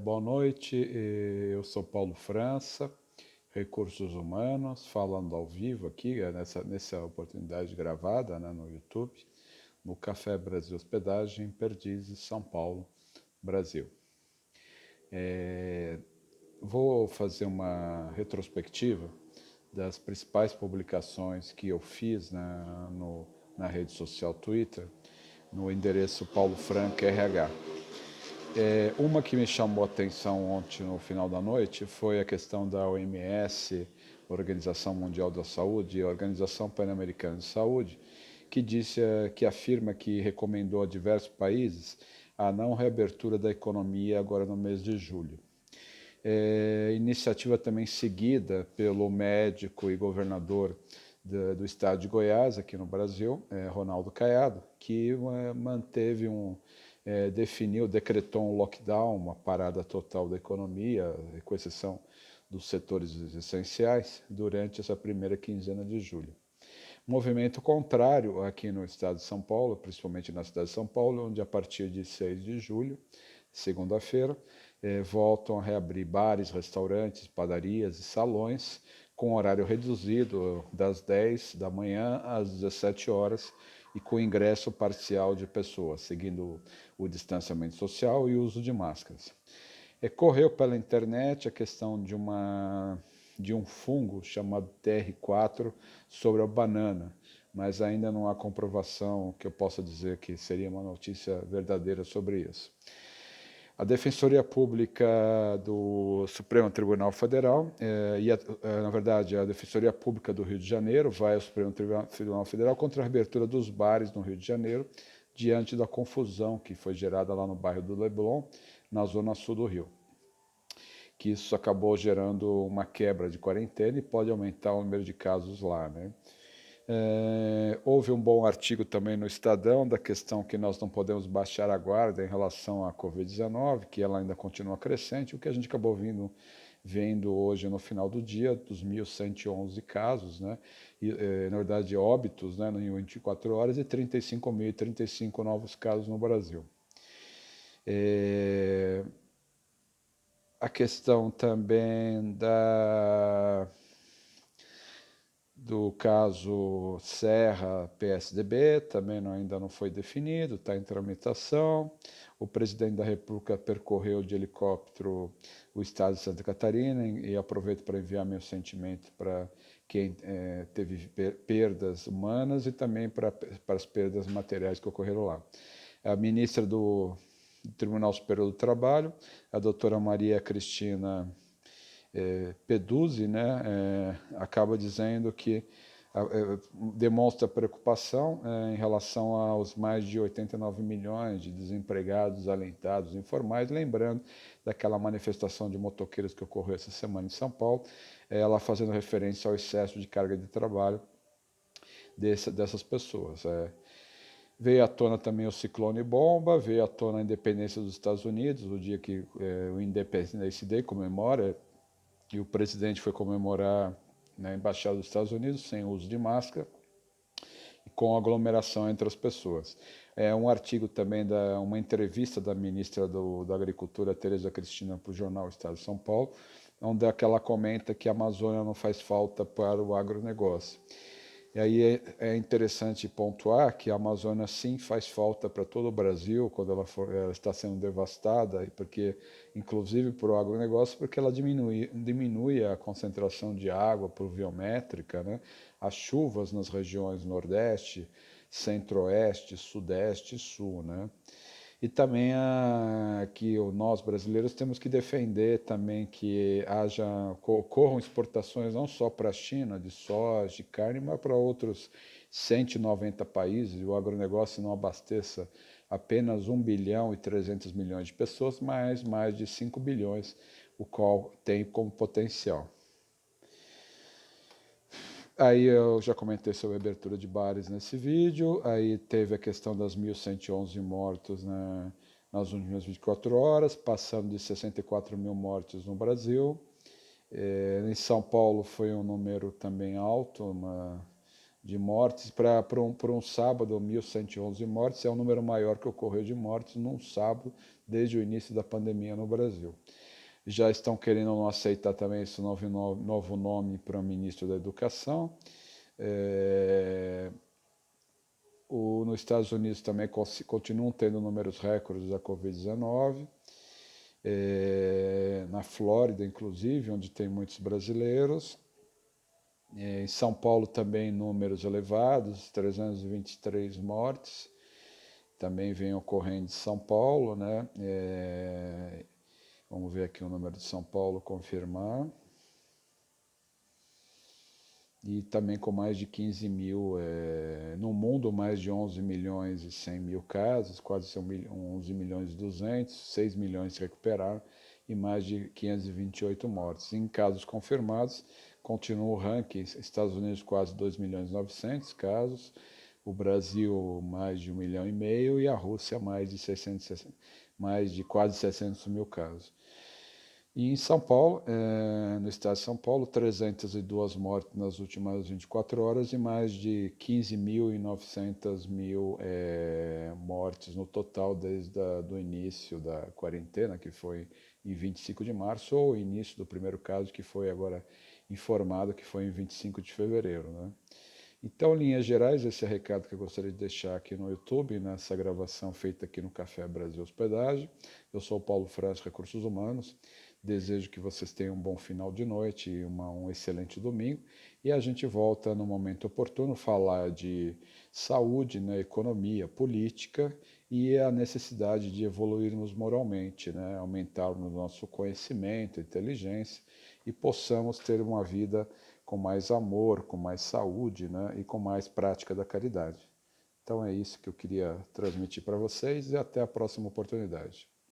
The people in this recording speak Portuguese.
Boa noite, eu sou Paulo França, Recursos Humanos, falando ao vivo aqui, nessa oportunidade gravada, né, no YouTube, no Café Brasil Hospedagem, Perdizes, São Paulo, Brasil. Vou fazer uma retrospectiva das principais publicações que eu fiz na rede social Twitter, no endereço Paulo Franca RH. Uma que me chamou a atenção ontem no final da noite foi a questão da OMS, Organização Mundial da Saúde, e a Organização Pan-Americana de Saúde, que afirma que recomendou a diversos países a não reabertura da economia agora no mês de julho. Iniciativa também seguida pelo médico e governador do estado de Goiás, aqui no Brasil, Ronaldo Caiado, que decretou um lockdown, uma parada total da economia, com exceção dos setores essenciais, durante essa primeira quinzena de julho. Movimento contrário aqui no estado de São Paulo, principalmente na cidade de São Paulo, onde a partir de 6 de julho, segunda-feira, voltam a reabrir bares, restaurantes, padarias e salões com horário reduzido das 10 da manhã às 17 horas e com ingresso parcial de pessoas, seguindo o distanciamento social e o uso de máscaras. Correu pela internet a questão de um fungo chamado TR4 sobre a banana, mas ainda não há comprovação que eu possa dizer que seria uma notícia verdadeira sobre isso. A Defensoria Pública do Supremo Tribunal Federal, na verdade, a Defensoria Pública do Rio de Janeiro vai ao Supremo Tribunal Federal contra a abertura dos bares no Rio de Janeiro, diante da confusão que foi gerada lá no bairro do Leblon, na zona sul do Rio. Que isso acabou gerando uma quebra de quarentena e pode aumentar o número de casos lá, né? Houve um bom artigo também no Estadão da questão que nós não podemos baixar a guarda em relação à Covid-19, que ela ainda continua crescente, o que a gente acabou vendo hoje no final do dia, dos 1.111 casos, né? E, na verdade, óbitos, né, em 24 horas e 35.035 novos casos no Brasil. A questão também do caso Serra-PSDB também ainda não foi definido, está em tramitação. O presidente da República percorreu de helicóptero o estado de Santa Catarina e aproveito para enviar meu sentimento para quem teve perdas humanas e também para as perdas materiais que ocorreram lá. A ministra do Tribunal Superior do Trabalho, a doutora Maria Cristina Peduzzi, né, acaba dizendo que demonstra preocupação em relação aos mais de 89 milhões de desempregados, desalentados, informais, lembrando daquela manifestação de motoqueiros que ocorreu essa semana em São Paulo, ela fazendo referência ao excesso de carga de trabalho dessas pessoas. Veio à tona também o ciclone bomba, veio à tona a independência dos Estados Unidos, o dia que o Independence Day comemora, e o presidente foi comemorar na Embaixada dos Estados Unidos sem uso de máscara e com aglomeração entre as pessoas. Um artigo também, uma entrevista da ministra da Agricultura, Tereza Cristina, para o jornal Estado de São Paulo, onde ela comenta que a Amazônia não faz falta para o agronegócio. E aí é interessante pontuar que a Amazônia sim faz falta para todo o Brasil quando ela está sendo devastada, porque inclusive para o agronegócio, porque ela diminui a concentração de água pluviométrica, né? As chuvas nas regiões Nordeste, Centro-Oeste, Sudeste e Sul, né? E também que nós brasileiros temos que defender também que ocorram exportações não só para a China de soja, de carne, mas para outros 190 países. O agronegócio não abasteça apenas 1 bilhão e 300 milhões de pessoas, mas mais de 5 bilhões, o qual tem como potencial. Aí eu já comentei sobre a abertura de bares nesse vídeo, aí teve a questão das 1.111 mortos nas últimas 24 horas, passando de 64 mil mortos no Brasil. Em São Paulo foi um número também alto, de mortes. Para um sábado, 1.111 mortes, é o número maior que ocorreu de mortes num sábado desde o início da pandemia no Brasil. Já estão querendo não aceitar também esse novo nome para o ministro da Educação. Nos Estados Unidos também continuam tendo números recordes da Covid-19. Na Flórida, inclusive, onde tem muitos brasileiros. Em São Paulo também números elevados, 323 mortes, também vem ocorrendo em São Paulo, né? Vamos ver aqui o número de São Paulo, confirmar. E também com mais de 15 mil, no mundo mais de 11 milhões e 100 mil casos, quase 11 milhões e 200, 6 milhões se recuperaram e mais de 528 mortes. Em casos confirmados, continua o ranking, Estados Unidos quase 2 milhões e 900 casos, o Brasil mais de 1,5 milhão e a Rússia mais de quase 600 mil casos. E em São Paulo, no estado de São Paulo, 302 mortes nas últimas 24 horas e mais de 15.900 mortes no total desde o início da quarentena, que foi em 25 de março, ou o início do primeiro caso, que foi agora informado, que foi em 25 de fevereiro, né? Então, em linhas gerais, esse é o recado que eu gostaria de deixar aqui no YouTube, nessa gravação feita aqui no Café Brasil Hospedagem. Eu sou o Paulo França, Recursos Humanos. Desejo que vocês tenham um bom final de noite e um excelente domingo. E a gente volta no momento oportuno falar de saúde, né, economia, política e a necessidade de evoluirmos moralmente, né, aumentarmos nosso conhecimento, inteligência e possamos ter uma vida com mais amor, com mais saúde, né, e com mais prática da caridade. Então é isso que eu queria transmitir para vocês e até a próxima oportunidade.